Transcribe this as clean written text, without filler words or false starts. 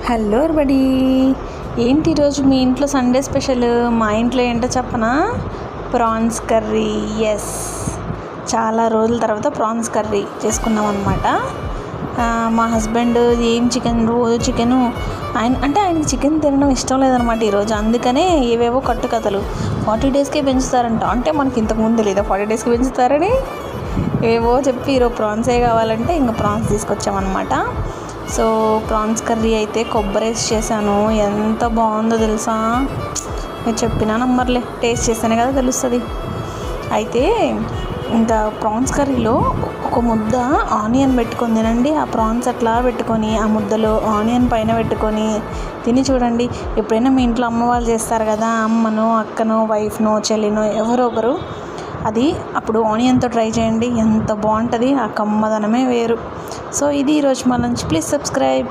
Hello everybody, ఏంటి ఈరోజు మీ ఇంట్లో సండే స్పెషల్? మా ఇంట్లో ఏంటో చెప్పనా? Prawns curry. ఎస్, చాలా రోజుల తర్వాత ప్రాన్స్ కర్రీ చేసుకున్నాం అనమాట. మా హస్బెండ్ ఏం రోజు చికెను ఆయనకి చికెన్ తినడం ఇష్టం లేదనమాట ఈరోజు. అందుకనే ఏవేవో కట్టుకథలు 40 డేస్కే పెంచుతారంట. అంటే మనకి ఇంతకుముందు తెలీదా 40 డేస్కి పెంచుతారని? ఏవో చెప్పి ఈరోజు ప్రాన్సే కావాలంటే ఇంకా ప్రాన్స్ తీసుకొచ్చామన్నమాట. సో ప్రాన్స్ కర్రీ అయితే కొబ్బరి వేసి చేశాను. ఎంత బాగుందో తెలుసా? మీరు చెప్పినా నమ్మర్లే, టేస్ట్ చేస్తేనే కదా తెలుస్తుంది. అయితే ఇంకా ప్రాన్స్ కర్రీలో ఒక ముద్ద ఆనియన్ పెట్టుకొని తినండి. ఆ ప్రాన్స్ అట్లా పెట్టుకొని ఆ ముద్దలో ఆనియన్ పైన పెట్టుకొని తిని చూడండి. ఎప్పుడైనా మీ ఇంట్లో అమ్మ వాళ్ళు చేస్తారు కదా, అమ్మనో అక్కనో వైఫ్నో చెల్లినో ఎవరో ఒకరు, అది అప్పుడు ఆనియన్తో ట్రై చేయండి. ఎంత బాగుంటుంది, ఆ కమ్మదనమే వేరు. సో ఇది ఈరోజు మా లంచ్. Please subscribe.